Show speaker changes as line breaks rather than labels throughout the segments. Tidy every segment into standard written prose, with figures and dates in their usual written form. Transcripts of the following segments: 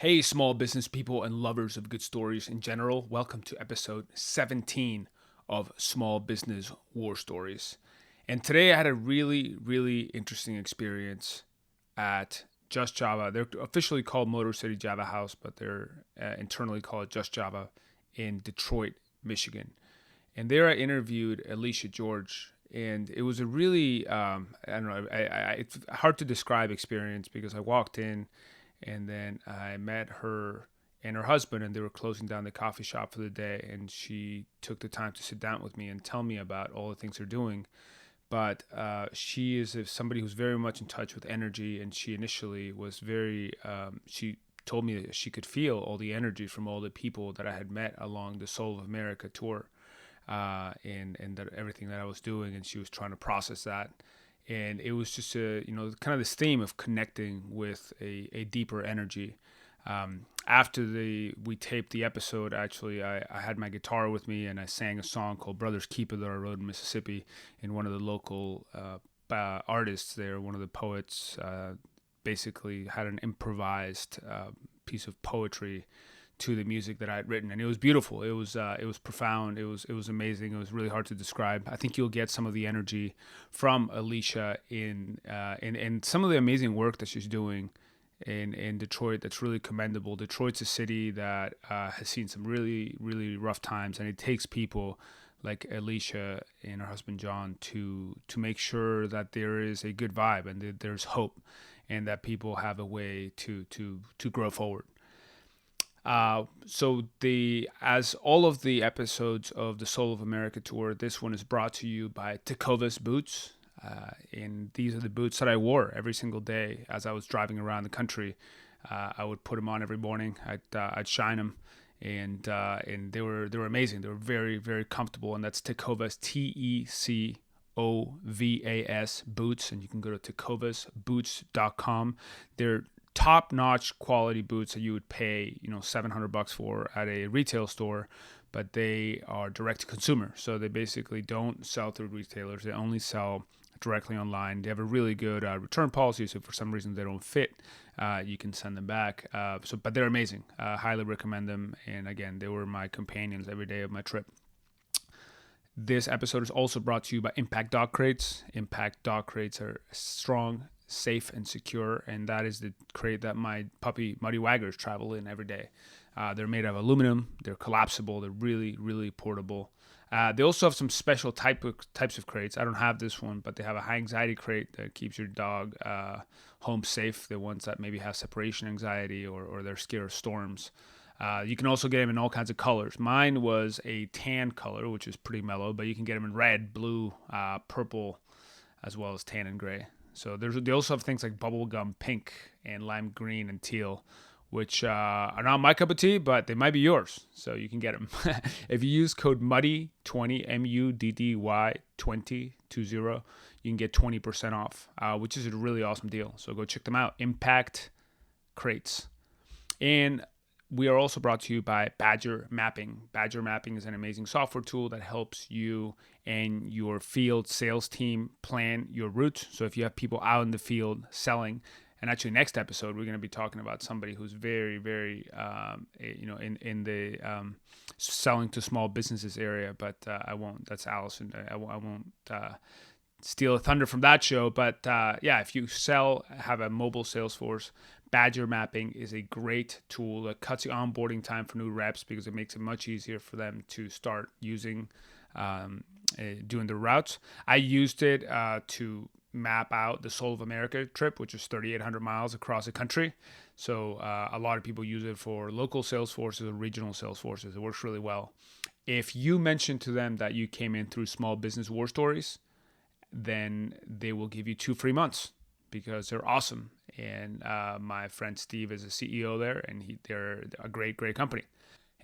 Hey, small business people and lovers of good stories in general. Welcome to episode 17 of Small Business War Stories. And today I had a really interesting experience at Just Java. They're officially called Motor City Java House, but they're internally called Just Java in Detroit, Michigan. And there I interviewed Alicia George. And it was a really, I don't know, it's hard to describe experience because I walked in and then I met her and her husband, and they were closing down the coffee shop for the day. And she took the time to sit down with me and tell me about all the things they're doing. But she is somebody who's very much in touch with energy, and she initially was she told me that she could feel all the energy from all the people that I had met along the Soul of America tour, and that everything that I was doing, and she was trying to process that. And it was just kind of this theme of connecting with a deeper energy. After we taped the episode, actually, I had my guitar with me and I sang a song called Brothers Keeper that I wrote in Mississippi. And one of the local artists there, one of the poets, basically had an improvised piece of poetry to the music that I had written, and it was beautiful. It was profound. It was amazing. It was really hard to describe. I think you'll get some of the energy from Alicia in some of the amazing work that she's doing in Detroit. That's really commendable. Detroit's a city that has seen some really rough times, and it takes people like Alicia and her husband John to make sure that there is a good vibe and that there's hope, and that people have a way to grow forward. As all of the episodes of the Soul of America tour, this one is brought to you by Tecovas boots. And these are the boots that I wore every single day as I was driving around the country. I would put them on every morning. I'd shine them, and they were amazing. They were very comfortable, and that's Tecovas, Tecovas boots, and you can go to tecovasboots.com. They're top-notch quality boots that you would pay, $700 for at a retail store, but they are direct to consumer. So they basically don't sell through retailers. They only sell directly online. They have a really good return policy. So if for some reason they don't fit, you can send them back. But they're amazing. Highly recommend them. And again, they were my companions every day of my trip. This episode is also brought to you by Impact Dog Crates. Impact Dog Crates are strong, safe, and secure, and that is the crate that my puppy Muddy Waggers travel in every day. They're made of aluminum. They're collapsible. They're really portable. They also have some special types of crates. I don't have this one, but they have a high anxiety crate that keeps your dog home safe. The ones that maybe have separation anxiety or they're scared of storms. You can also get them in all kinds of colors. Mine was a tan color, which is pretty mellow, but you can get them in red, blue, purple, as well as tan and gray. So they also have things like bubblegum pink and lime green and teal, which are not my cup of tea, but they might be yours. So you can get them. If you use code MUDDY20, MUDDY 20, you can get 20% off, which is a really awesome deal. So go check them out. Impact Crates. And we are also brought to you by Badger Mapping. Badger Mapping is an amazing software tool that helps you and your field sales team plan your route. So if you have people out in the field selling, and actually next episode, we're going to be talking about somebody who's very in the selling to small businesses area, but I won't, that's Allison. I won't steal a thunder from that show. But if you have a mobile sales force, Badger Mapping is a great tool that cuts the onboarding time for new reps because it makes it much easier for them to start using, doing the routes. I used it to map out the Soul of America trip, which is 3,800 miles across the country. So a lot of people use it for local sales forces or regional sales forces. It works really well. If you mention to them that you came in through Small Business War Stories, then they will give you 2 free months because they're awesome. And my friend Steve is a CEO there, and they're a great company.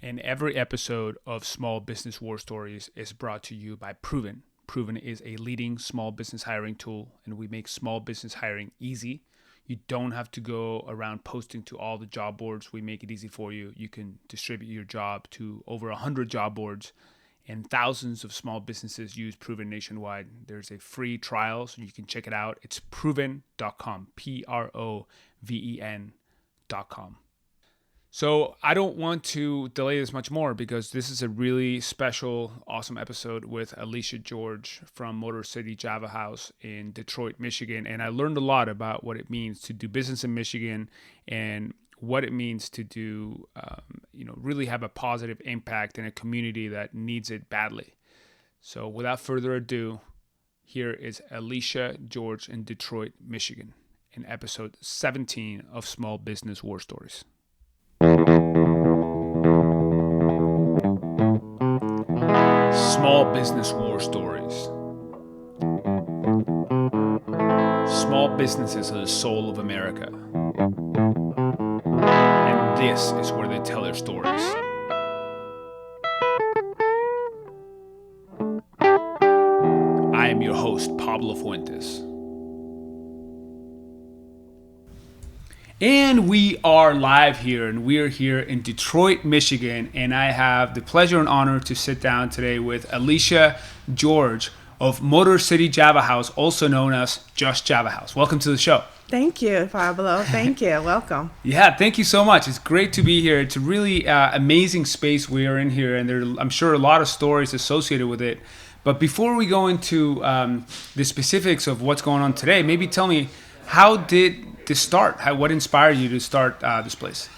And every episode of Small Business War Stories is brought to you by Proven. Proven is a leading small business hiring tool, and we make small business hiring easy. You don't have to go around posting to all the job boards. We make it easy for you. You can distribute your job to over 100 job boards, and thousands of small businesses use Proven nationwide. There's a free trial, so you can check it out. It's proven.com, PROVEN.com. So I don't want to delay this much more because this is a really special, awesome episode with Alicia George from Motor City Java House in Detroit, Michigan. And I learned a lot about what it means to do business in Michigan and what it means to do, really have a positive impact in a community that needs it badly. So without further ado, here is Alicia George in Detroit, Michigan in episode 17 of Small Business War Stories. Small Business War Stories. Small businesses are the soul of America. And this is where they tell their stories. I am your host, Pablo Fuentes. And we are live here, and we are here in Detroit, Michigan, and I have the pleasure and honor to sit down today with Alicia George of Motor City Java House, also known as Just Java House. Welcome to the show.
Thank you, Pablo. Thank you. Welcome.
Yeah, thank you so much. It's great to be here. It's a really amazing space we are in here, and there are, I'm sure, a lot of stories associated with it. But before we go into the specifics of what's going on today, maybe tell me, how did this start? What inspired you to start this place?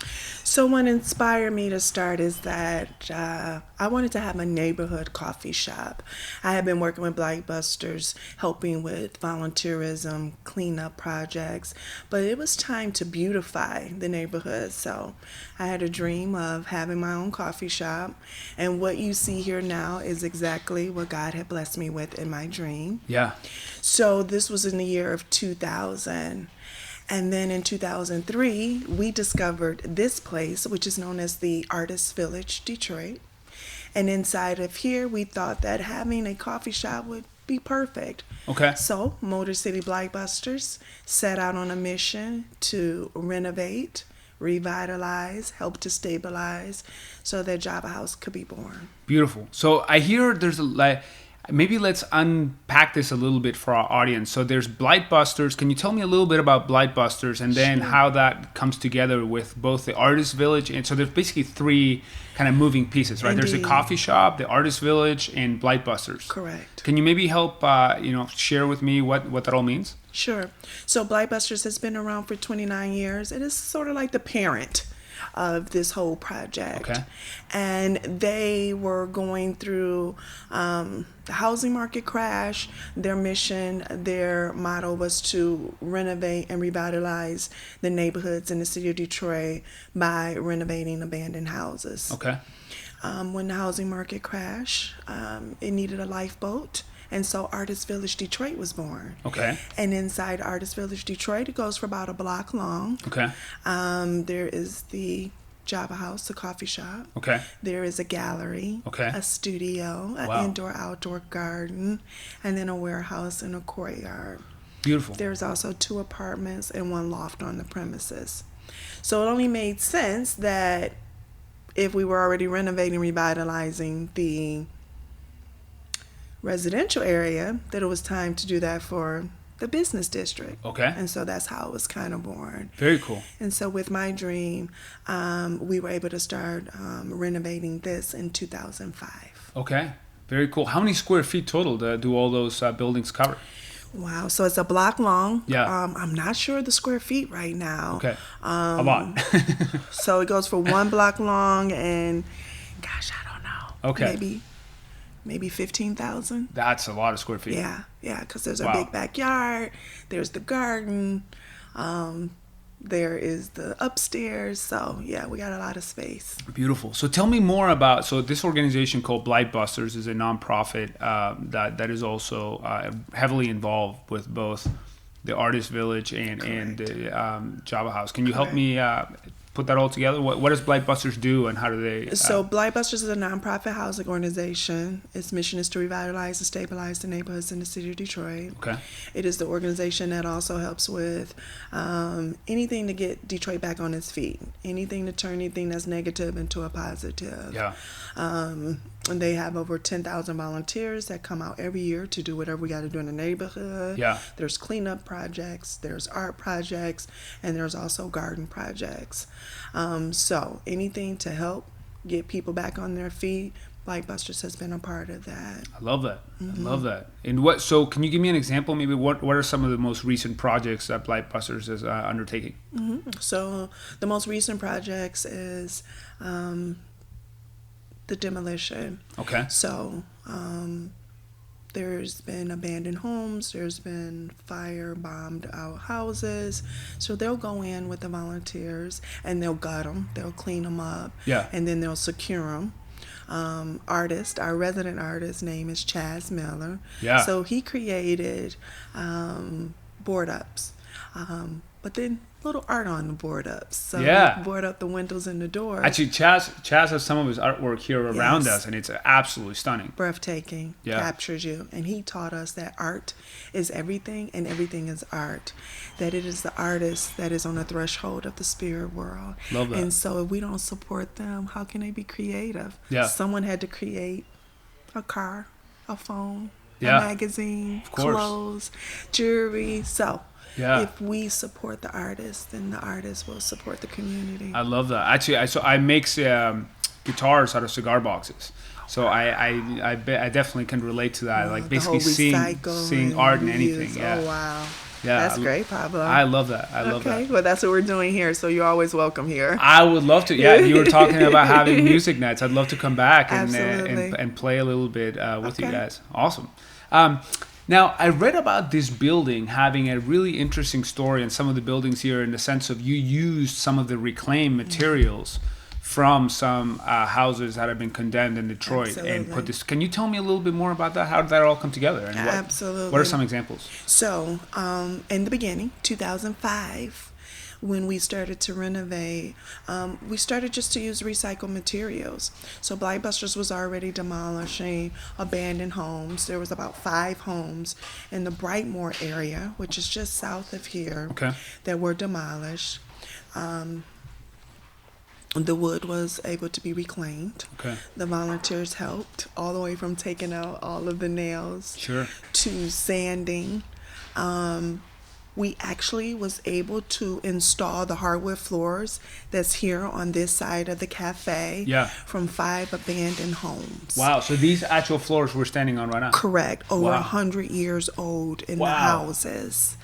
So what inspired me to start is that I wanted to have a neighborhood coffee shop. I had been working with Blight Busters, helping with volunteerism, cleanup projects, but it was time to beautify the neighborhood. So I had a dream of having my own coffee shop, and what you see here now is exactly what God had blessed me with in my dream.
Yeah.
So this was in the year of 2000. And then in 2003, we discovered this place, which is known as the Artist Village, Detroit. And inside of here, we thought that having a coffee shop would be perfect.
Okay.
So Motor City Blight Busters set out on a mission to renovate, revitalize, help to stabilize, so that Java House could be born.
Beautiful. So I hear there's maybe let's unpack this a little bit for our audience. So there's Blight Busters. Can you tell me a little bit about Blight Busters and then how that comes together with both the Artist Village? And so there's basically three kind of moving pieces, right?
Indeed.
There's the coffee shop, the Artist Village, and Blight Busters.
Correct.
Can you maybe help, share with me what that all means?
Sure. So Blight Busters has been around for 29 years. It is sort of like the parent of this whole project.
Okay.
And they were going through the housing market crash. Their mission, their motto was to renovate and revitalize the neighborhoods in the city of Detroit by renovating abandoned houses.
Okay.
When the housing market crashed, it needed a lifeboat. And so Artist Village Detroit was born.
Okay.
And inside Artist Village Detroit, it goes for about a block long.
Okay.
There is the Java House, a coffee shop.
Okay.
There is a gallery.
Okay.
A studio, an indoor-outdoor garden, and then a warehouse and a courtyard.
Beautiful.
There's also 2 apartments and 1 loft on the premises. So it only made sense that if we were already renovating, revitalizing the residential area, that it was time to do that for the business district.
Okay.
And so that's how it was kind of born.
Very cool.
And so with my dream, we were able to start renovating this in 2005.
Okay. Very cool. How many square feet total do all those buildings cover?
Wow. So it's a block long.
Yeah.
I'm not sure the square feet right now.
Okay. A lot.
So it goes for 1 block long and, gosh, I don't know.
Okay.
Maybe 15,000.
That's a lot of square feet.
Yeah, because there's a big backyard, there's the garden, there is the upstairs. So, yeah, we got a lot of space.
Beautiful. So tell me more about, so this organization called Blight Busters is a nonprofit that is also heavily involved with both the Artist Village and the Java House. Can you help me put that all together? What does Blight Busters do, and how do they?
So Blight Busters is a nonprofit housing organization. Its mission is to revitalize and stabilize the neighborhoods in the city of Detroit.
Okay.
It is the organization that also helps with anything to get Detroit back on its feet, anything to turn anything that's negative into a positive.
Yeah.
And they have over 10,000 volunteers that come out every year to do whatever we got to do in the neighborhood.
Yeah.
There's cleanup projects, there's art projects, and there's also garden projects. So anything to help get people back on their feet, Blight Busters has been a part of that.
I love that. I love that. And so can you give me an example? Maybe what are some of the most recent projects that Blight Busters is undertaking?
So the most recent projects is the demolition.
Okay.
So there's been abandoned homes, there's been fire bombed out houses. So they'll go in with the volunteers and they'll gut them, they'll clean them up, and then they'll secure them. Our resident artist name is Chaz Miller.
Yeah.
So he created board ups, but then little art on the board ups. So we board up the windows and the doors.
Actually, Chaz has some of his artwork here around us, and it's absolutely stunning.
Breathtaking. Captures you. And he taught us that art is everything and everything is art. That it is the artist that is on the threshold of the spirit world.
Love that.
And so if we don't support them, how can they be creative?
Yeah.
Someone had to create a car, a phone, a magazine, clothes, jewelry. So if we support the artist, then the artist will support the community.
I love that. Actually, I make guitars out of cigar boxes. So I definitely can relate to that. Like basically seeing art in anything. Yeah.
Oh wow.
Yeah,
that's great, Pablo.
I love that. I love that.
Okay, well, that's what we're doing here, so you're always welcome here.
I would love to. Yeah, you were talking about having music nights. I'd love to come back and play a little bit with you guys. Awesome. Now, I read about this building having a really interesting story, and some of the buildings here in the sense of you used some of the reclaimed materials from some houses that have been condemned in Detroit and put this. Can you tell me a little bit more about that? How did that all come together? And
Absolutely.
What are some examples?
So, in the beginning, 2005, when we started to renovate, we started just to use recycled materials. So Blight Busters was already demolishing abandoned homes. There was about 5 homes in the Brightmoor area, which is just south of here, that were demolished. The wood was able to be reclaimed. The volunteers helped all the way from taking out all of the nails to sanding. We actually was able to install the hardwood floors that's here on this side of the cafe from 5 abandoned homes.
Wow, so these actual floors we're standing on right now?
Correct. Over 100 years old in the houses,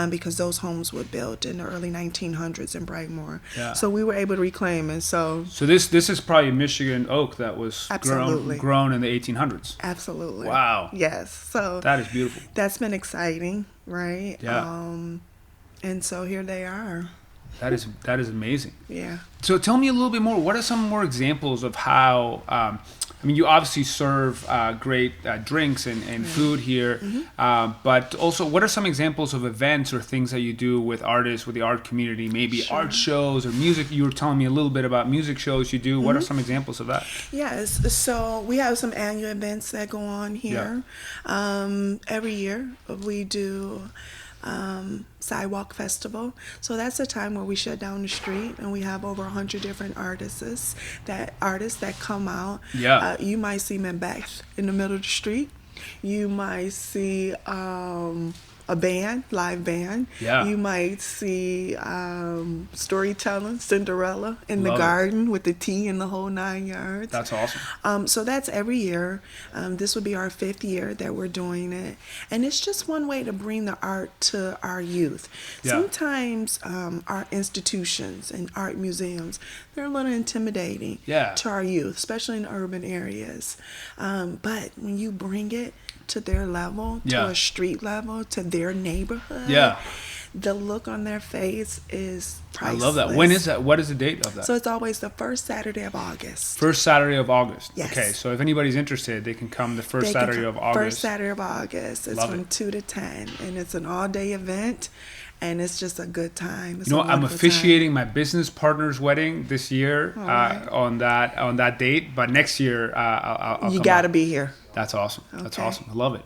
because those homes were built in the early 1900s in Brightmoor. So we were able to reclaim it. So
this is probably Michigan oak that was grown in the 1800s.
Absolutely.
Wow.
Yes. So
that is beautiful.
That's been exciting. Right.
Yeah.
And so here they are.
That is amazing.
Yeah.
So tell me a little bit more. What are some more examples of how? I mean, you obviously serve great drinks and food here, but also, what are some examples of events or things that you do with artists, with the art community? Maybe art shows or music. You were telling me a little bit about music shows you do. What are some examples of that?
Yes. So we have some annual events that go on here. Every year we do Sidewalk Festival. So that's a time where we shut down the street and we have over 100 different artists that come out. You might see Macbeth in the middle of the street. You might see a live band. You might see storytelling, Cinderella in the garden with the tea and the whole 9 yards.
That's awesome.
So that's every year. This would be our 5th year that we're doing it. And it's just one way to bring the art to our youth. Sometimes our institutions and art museums, they're a little intimidating to our youth, especially in urban areas. But when you bring it to their level, to a street level, to their neighborhood, the look on their face is priceless. I love
that. When is that? What is the date of that?
So it's always the first Saturday of August.
First Saturday of August.
Yes.
Okay, so if anybody's interested, they can come the first Saturday of August.
First Saturday of August. It's from 2 to 10, and it's an all-day event. And it's just a good time. It's
I'm officiating my business partner's wedding this year on that date. But next year, I'll
you got to be here.
That's awesome. That's awesome. I love it.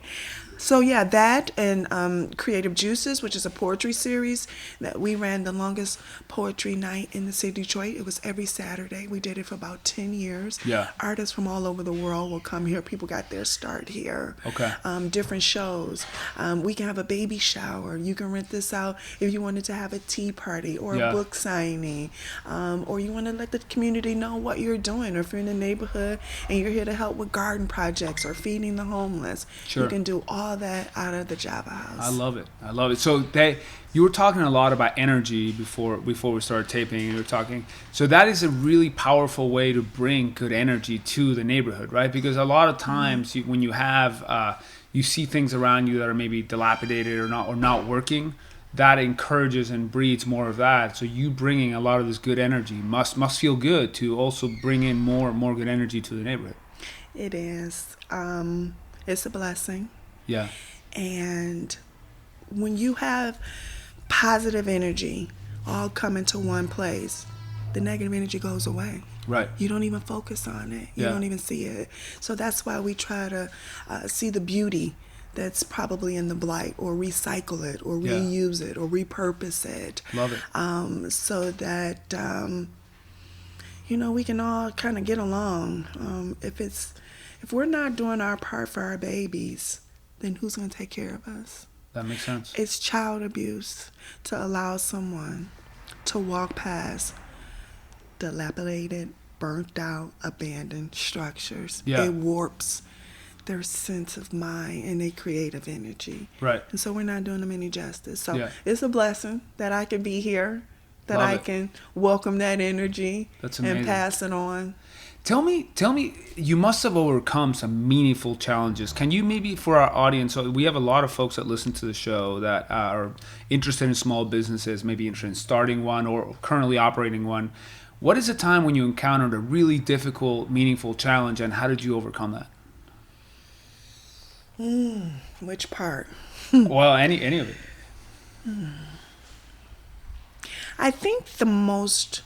So yeah, that and Creative Juices, which is a poetry series that we ran the longest poetry night in the city of Detroit. It was every Saturday. We did it for about 10 years.
Yeah.
Artists from all over the world will come here. People got their start here.
Okay.
Different shows. We can have a baby shower. You can rent this out if you wanted to have a tea party or
Yeah.
a book signing, or you want to let the community know what you're doing, or if you're in the neighborhood and you're here to help with garden projects or feeding the homeless.
Sure.
You can do all that out of the Java House.
I love it. I love it. So you were talking a lot about energy before we started taping. You were talking. So that is a really powerful way to bring good energy to the neighborhood, right? Because a lot of times when you have you see things around you that are maybe dilapidated or not working, that encourages and breeds more of that. So you bringing a lot of this good energy must feel good to also bring in more good energy to the neighborhood.
It is. It's a blessing.
Yeah.
And when you have positive energy all coming to one place, the negative energy goes away.
Right.
You don't even focus on it. You don't even see it. So that's why we try to see the beauty that's probably in the blight, or recycle it, or reuse it, or repurpose it.
Love it.
So that we can all kind of get along. If we're not doing our part for our babies, then who's going to take care of us?
That makes sense.
It's child abuse to allow someone to walk past dilapidated, burnt out, abandoned structures.
Yeah.
It warps their sense of mind and their creative energy.
Right.
And so we're not doing them any justice. So it's a blessing that I can be here, that I can welcome that energy.
That's amazing.
And pass it on.
Tell me, you must have overcome some meaningful challenges. Can you maybe, for our audience, so we have a lot of folks that listen to the show that are interested in small businesses, maybe interested in starting one or currently operating one. What is a time when you encountered a really difficult, meaningful challenge, and how did you overcome that?
Which part?
Well, any of it.
I think the most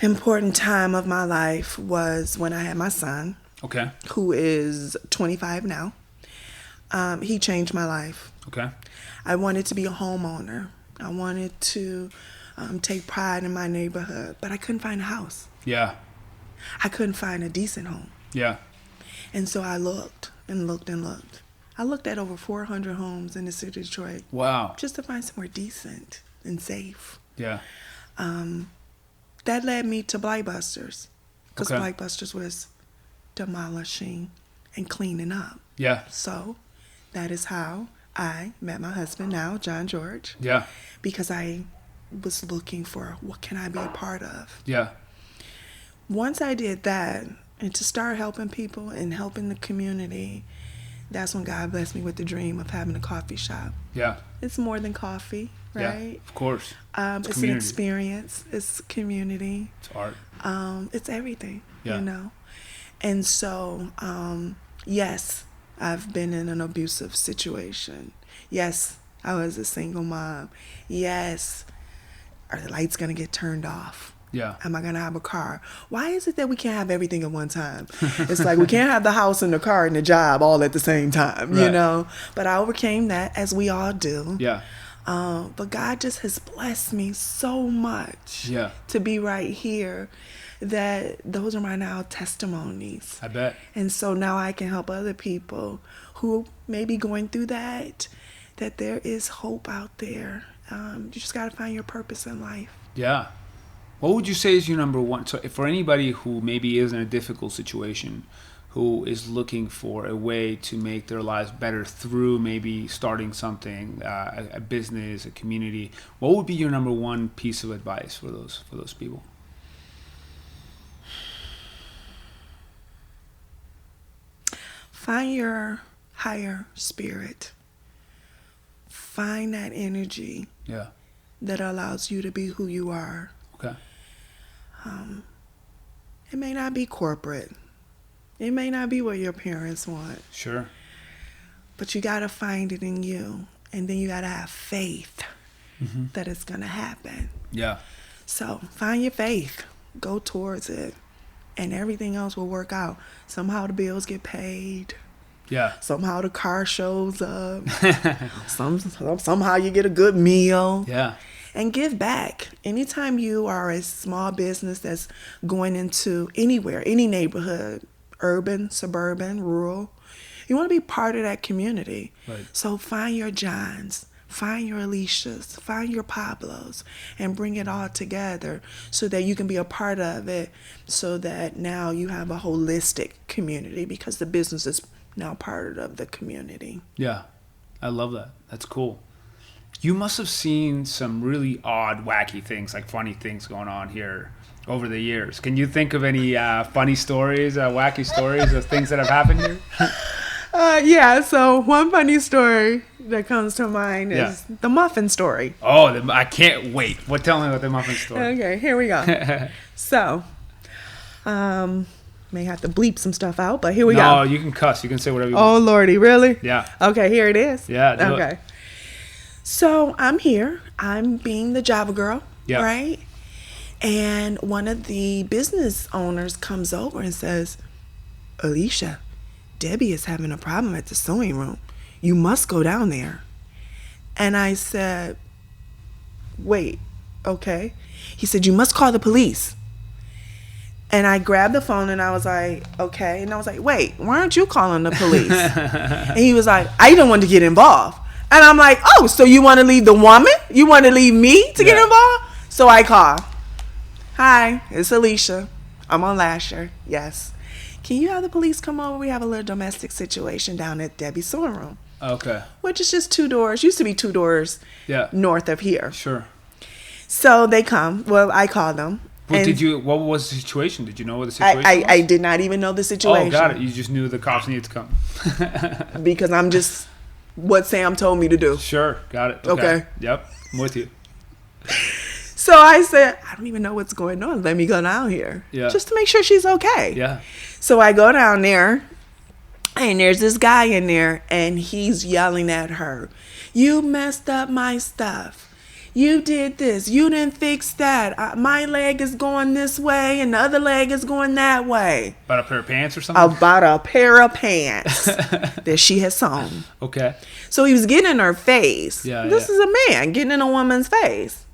important time of my life was when I had my son.
Okay.
Who is 25 now. He changed my life.
Okay.
I wanted to be a homeowner. I wanted to take pride in my neighborhood, but I couldn't find a house.
Yeah.
I couldn't find a decent home.
Yeah.
And so I looked and looked and looked. I looked at over 400 homes in the city of Detroit.
Wow.
Just to find somewhere decent and safe.
Yeah.
That led me to Blight Busters, because
Okay.
Blight Busters was demolishing and cleaning up.
Yeah.
So that is how I met my husband now, John George.
Yeah.
Because I was looking for what can I be a part of.
Yeah.
Once I did that, and to start helping people and helping the community, that's when God blessed me with the dream of having a coffee shop.
Yeah.
It's more than coffee, right?
Yeah, of course.
It's an experience. It's community.
It's art.
It's everything,
Yeah.
And so, yes, I've been in an abusive situation. Yes, I was a single mom. Yes, are the lights going to get turned off?
Yeah.
Am I going to have a car? Why is it that we can't have everything at one time? It's like we can't have the house and the car and the job all at the same time,
Right.
But I overcame that, as we all do.
Yeah.
But God just has blessed me so much to be right here, that those are my now testimonies.
I bet.
And so now I can help other people who may be going through that there is hope out there. You just got to find your purpose in life.
Yeah. What would you say is your number one? So for anybody who maybe is in a difficult situation, who is looking for a way to make their lives better through maybe starting something, a business, a community, what would be your number one piece of advice for those people?
Find your higher spirit. Find that energy that allows you to be who you are.
Okay.
It may not be corporate. It may not be what your parents want.
Sure.
But you got to find it in you. And then you got to have faith that it's going to happen.
Yeah.
So find your faith. Go towards it. And everything else will work out. Somehow the bills get paid.
Yeah.
Somehow the car shows up. Somehow you get a good meal.
Yeah.
And give back. Anytime you are a small business that's going into anywhere, any neighborhood, urban, suburban, rural, you want to be part of that community.
Right.
So find your Johns, find your Alicias, find your Pablos, and bring it all together so that you can be a part of it, so that now you have a holistic community because the business is now part of the community.
Yeah. I love that. That's cool. You must have seen some really odd, wacky things, like funny things going on here over the years. Can you think of any funny stories, wacky stories of things that have happened here?
Yeah, so one funny story that comes to mind is the muffin story.
Oh, I can't wait. Tell me about the muffin story.
Okay, here we go. So, may have to bleep some stuff out, but here we go.
No, you can cuss. You can say whatever you want.
Oh, Lordy, really?
Yeah.
Okay, here it is.
Yeah, do
okay.
it.
So I'm here. I'm being the Java girl,
Yeah.
right? And one of the business owners comes over and says, Alicia, Debbie is having a problem at the sewing room. You must go down there. And I said, wait, okay. He said, you must call the police. And I grabbed the phone and I was like, okay. And I was like, wait, why aren't you calling the police? And he was like, I don't want to get involved. And I'm like, oh, so you want to leave the woman? You want to leave me to get involved? So I call. Hi, it's Alicia. I'm on Lasher. Yes. Can you have the police come over? We have a little domestic situation down at Debbie's sewing room.
Okay.
Which is just 2 doors. Used to be 2 doors north of here.
Sure.
So they come. Well, I call them.
What was the situation? Did you know what the situation was?
I did not even know the situation.
Oh, got it. You just knew the cops needed to come.
Because I'm just what Sam told me to do.
Sure. Got it.
Okay.
Yep. I'm with you.
So I said, I don't even know what's going on. Let me go down here.
Yeah.
Just to make sure she's okay.
Yeah.
So I go down there, and there's this guy in there, and he's yelling at her. You messed up my stuff. You did this. You didn't fix that. My leg is going this way, and the other leg is going that way.
About a pair of pants or something?
About a pair of pants that she had sewn.
Okay.
So he was getting in her face.
Yeah.
This is a man getting in a woman's face.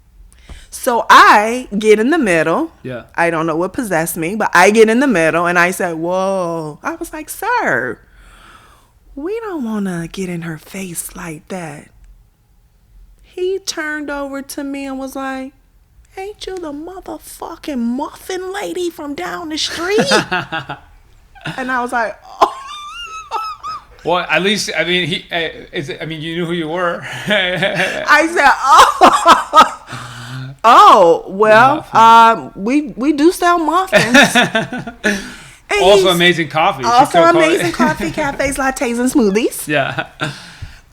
So I get in the middle.
Yeah.
I don't know what possessed me, but I get in the middle and I said, whoa. I was like, sir, we don't want to get in her face like that. He turned over to me and was like, ain't you the motherfucking muffin lady from down the street? And I was like, oh.
Well, at least, I mean, you knew who you were.
I said, oh, well, we do sell muffins.
Also amazing coffee.
Also amazing coffee, cafes, lattes, and smoothies.
Yeah.
And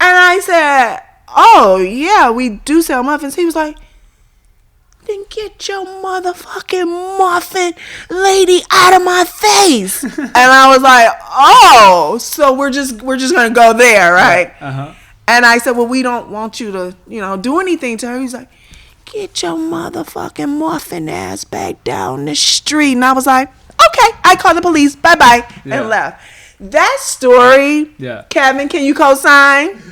I said, oh, yeah, we do sell muffins. He was like, then get your motherfucking muffin lady out of my face. And I was like, oh, so we're just going to go there, right?
Yeah. Uh-huh.
And I said, well, we don't want you to, do anything to her. He's like, get your motherfucking muffin ass back down the street. And I was like, okay, I called the police. Bye-bye.
Yeah.
And left. That story, Kevin, can you co-sign?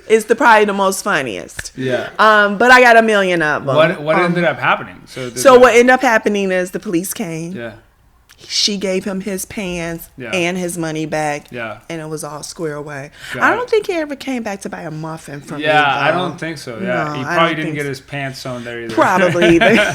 It's probably the most funniest.
Yeah.
But I got a million of them.
What ended up happening?
So what ended up happening is the police came.
Yeah.
She gave him his pants and his money back.
Yeah.
And it was all square away.
Got
I don't think he ever came back to buy a muffin from me.
Yeah, I don't think so. Yeah.
No,
he probably didn't get his pants sewn there either.
Probably either.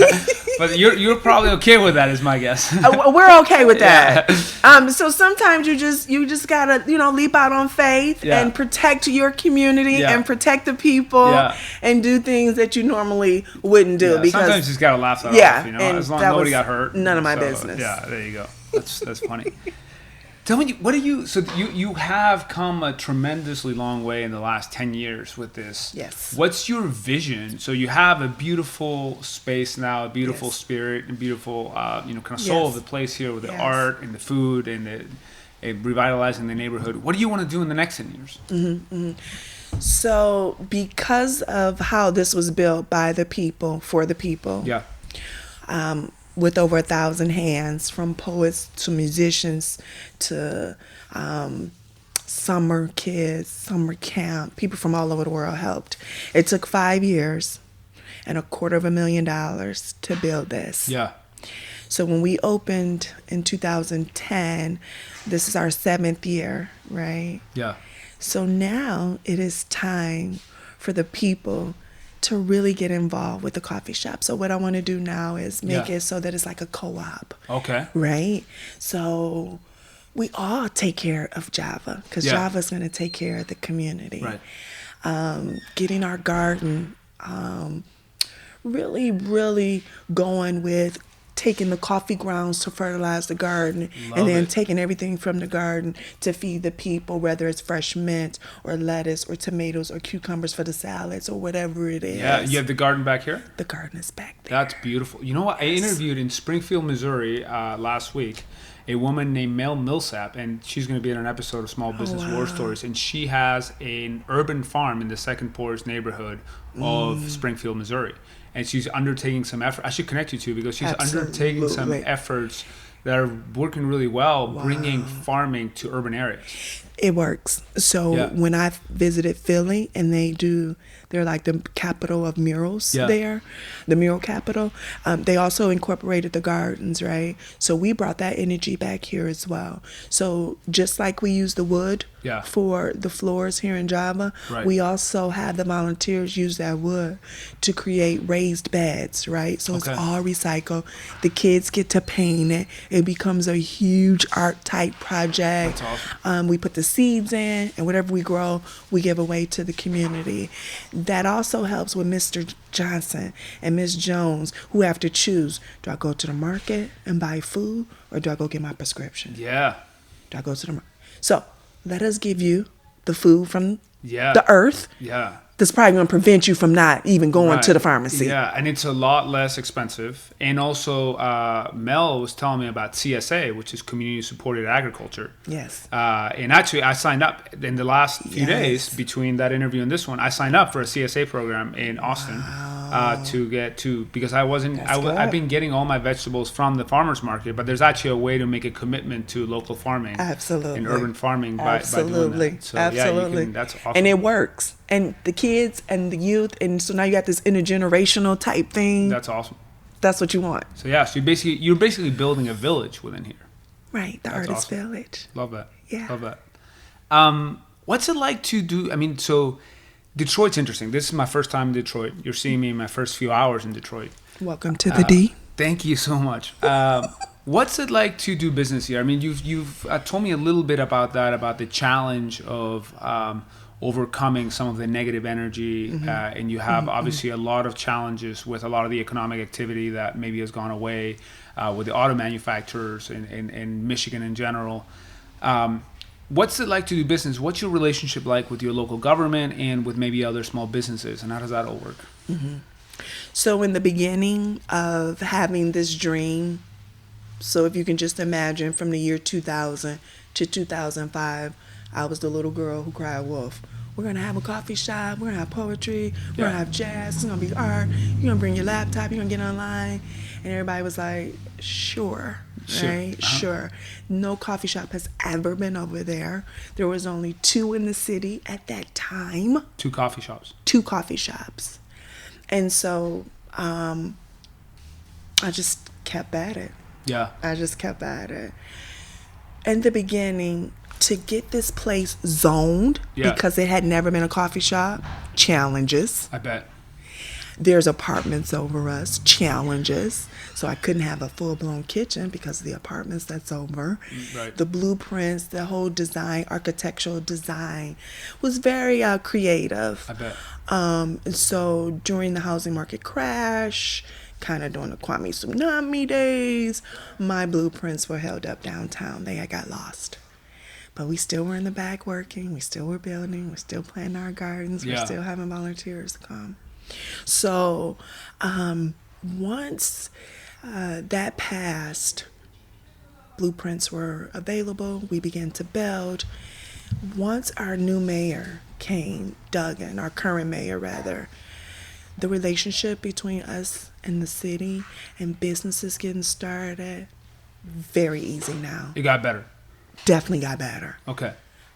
But you're probably okay with that, is my guess.
We're okay with that. Yeah. So sometimes you just gotta leap out on faith and protect your community and protect the people and do things that you normally wouldn't do. Because
sometimes you just gotta laugh that off.
and
as long as nobody got hurt.
None of my business.
Yeah, there you go. That's funny. Tell me, you have come a tremendously long way in the last 10 years with this.
Yes.
What's your vision? So you have a beautiful space now, a beautiful spirit, and beautiful, kind of soul of the place here with the art and the food and revitalizing the neighborhood. What do you want to do in the next 10 years?
Mm-hmm, mm-hmm. So because of how this was built by the people, for the people.
Yeah.
with over 1,000 hands, from poets to musicians to summer kids, summer camp. People from all over the world helped. It took 5 years and $250,000 to build this.
Yeah.
So when we opened in 2010, this is our 7th year, right?
Yeah.
So now it is time for the people to really get involved with the coffee shop. So what I want to do now is make it so that it's like a co-op.
Okay.
Right? So we all take care of Java, because Java's going to take care of the community.
Right.
Getting our garden really going with taking the coffee grounds to fertilize the garden, and then taking everything from the garden to feed the people, whether it's fresh mint or lettuce or tomatoes or cucumbers for the salads or whatever it is.
Yeah, you have the garden back here?
The garden is back there.
That's beautiful. You know what? I interviewed in Springfield, Missouri last week a woman named Mel Millsap, and she's going to be in an episode of Small Business War Stories, and she has an urban farm in the second poorest neighborhood of Springfield, Missouri. And she's undertaking some effort. I should connect you to, because she's undertaking some efforts that are working really well, bringing farming to urban areas.
It works. So when I visited Philly, and they're like the capital of murals there, the mural capital. They also incorporated the gardens, right? So we brought that energy back here as well. So just like we use the wood for the floors here in Java, we also have the volunteers use that wood to create raised beds, right? So it's all recycled. The kids get to paint it. It becomes a huge art type project.
That's awesome.
We put the seeds in, and whatever we grow, we give away to the community. That also helps with Mr. Johnson and Miss Jones, who have to choose: do I go to the market and buy food, or do I go get my prescription?
Yeah.
Do I go to the market? So let us give you the food from the earth.
Yeah.
That's probably going to prevent you from not even going to the pharmacy.
Yeah, and it's a lot less expensive. And also, Mel was telling me about CSA, which is Community Supported Agriculture.
Yes.
And actually, I signed up in the last few days between that interview and this one. I signed up for a CSA program in Austin because I've been getting all my vegetables from the farmers market, but there's actually a way to make a commitment to local farming.
Absolutely.
And urban farming by doing that. So,
absolutely.
That's awesome.
And it works. And the kids and the youth, and so now you got this intergenerational type thing.
That's awesome.
That's what you want.
So so you're basically building a village within here.
Right, the artist village.
Love that.
Yeah.
Love that. What's it like to do? I mean, so Detroit's interesting. This is my first time in Detroit. You're seeing me in my first few hours in Detroit.
Welcome to the D.
Thank you so much. What's it like to do business here? I mean, you've told me a little bit about that, about the challenge of overcoming some of the negative energy, and you have obviously a lot of challenges with a lot of the economic activity that maybe has gone away with the auto manufacturers in Michigan in general. What's it like to do business? What's your relationship like with your local government and with maybe other small businesses, and how does that all work?
So in the beginning of having this dream, so if you can just imagine from the year 2000 to 2005, I was the little girl who cried wolf. We're going to have a coffee shop. We're going to have poetry. We're going to have jazz. It's going to be art. You're going to bring your laptop. You're going to get online. And everybody was like, sure. Right? Sure. No coffee shop has ever been over there. There was only 2 in the city at that time.
2 coffee shops.
2 coffee shops. And so I just kept at it.
Yeah.
I just kept at it. In the beginning, to get this place zoned, because it had never been a coffee shop, challenges.
I bet.
There's apartments over us, challenges. So I couldn't have a full-blown kitchen because of the apartments that's over.
Right.
The blueprints, the whole design, architectural design was very creative.
I bet.
And so during the housing market crash, kind of during the Kwame Tsunami days, my blueprints were held up downtown. They got lost. But we still were in the back working. We still were building. We're still planting our gardens. We're still having volunteers come. So once that passed, blueprints were available. We began to build. Once our new mayor came, Duggan, our current mayor rather, the relationship between us in the city and businesses getting started, very easy now.
It got better.
Definitely got better.
Okay.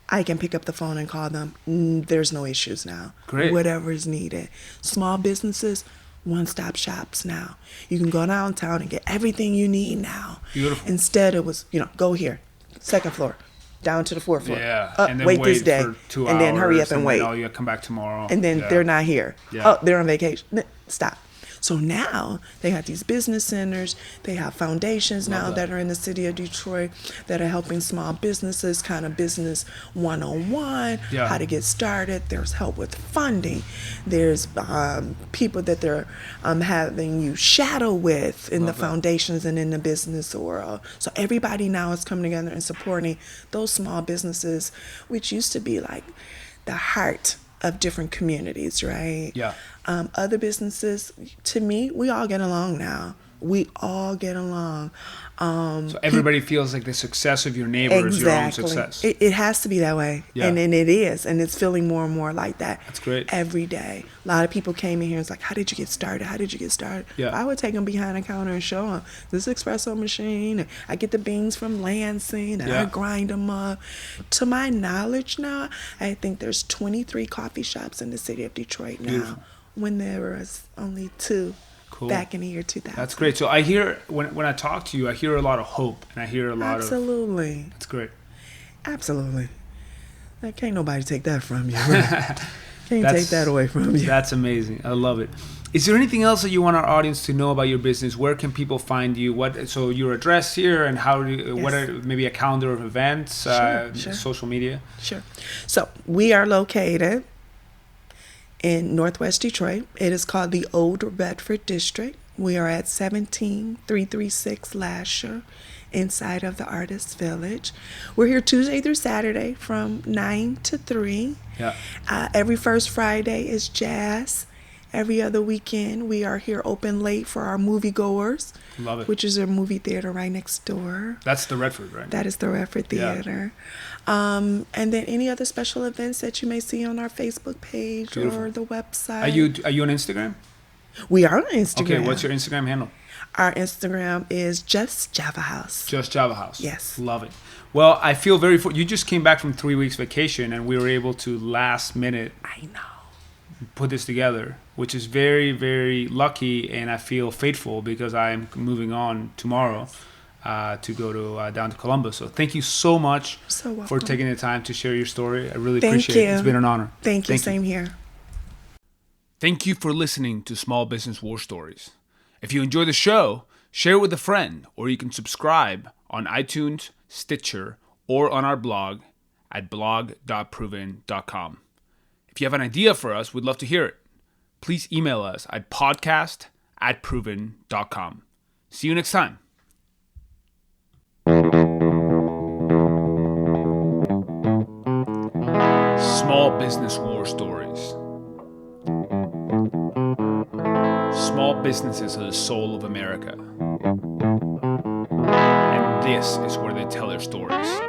I can pick up the phone and call them. There's no issues now.
Great.
Whatever is needed. Small businesses, one-stop shops now. You can go downtown and get everything you need now.
Beautiful.
Instead, it was, go here, second floor, down to the fourth floor.
Yeah.
And then wait this day.
For 2 hours.
And then hurry up and wait.
Oh, you come back tomorrow.
And then they're not here.
Yeah.
Oh, they're on vacation. Stop. So now they have these business centers. They have foundations now that are in the city of Detroit that are helping small businesses, kind of business 101, how to get started. There's help with funding. There's people that they're having you shadow with in the foundations and in the business world. So everybody now is coming together and supporting those small businesses, which used to be like the heart of different communities, right?
Yeah.
Other businesses, to me, we all get along now. We all get along.
So everybody feels like the success of your neighbor is your own success.
It has to be that way.
Yeah.
And it is. And it's feeling more and more like that.
That's great.
Every day. A lot of people came in here and was like, how did you get started? How did you get started?
Yeah.
I would take them behind the counter and show them this espresso machine. And I get the beans from Lansing and I grind them up. To my knowledge now, I think there's 23 coffee shops in the city of Detroit now.
Beautiful.
When there was only 2.
Cool.
Back in the year 2000.
That's great. So I hear, when I talk to you, I hear a lot of hope and I hear a lot
Absolutely.
That's great.
Absolutely. Can't nobody take that from you. Right? Can't take that away from you.
That's amazing. I love it. Is there anything else that you want our audience to know about your business? Where can people find you? So your address here and what are maybe a calendar of events,
Sure.
social media?
Sure. So we are located in Northwest Detroit. It is called the Old Bedford District. We are at 17336 Lasher, inside of the Artist Village. We're here Tuesday through Saturday from 9 to 3.
Yeah.
Every first Friday is jazz. Every other weekend, we are here open late for our moviegoers.
Love it.
Which is a movie theater right next door.
That's the Redford, right?
That is the Redford Theater. And then any other special events that you may see on our Facebook page
Beautiful.
or the website.
Are you on Instagram?
We are on Instagram.
Okay, what's your Instagram handle?
Our Instagram is Just Java House.
Just Java House.
Yes.
Love it. Well, I feel you just came back from 3 weeks vacation and we were able to last minute put this together, which is very, very lucky, and I feel faithful because I'm moving on tomorrow to go to down to Columbus. So thank you so much for taking the time to share your story. I really appreciate it. It's been an honor.
Thank you. Same here.
Thank you for listening to Small Business War Stories. If you enjoy the show, share it with a friend, or you can subscribe on iTunes, Stitcher, or on our blog at blog.proven.com. If you have an idea for us, we'd love to hear it. Please email us at podcast@proven.com. See you next time. Small Business War Stories. Small businesses are the soul of America. And this is where they tell their stories.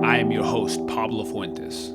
I am your host, Pablo Fuentes.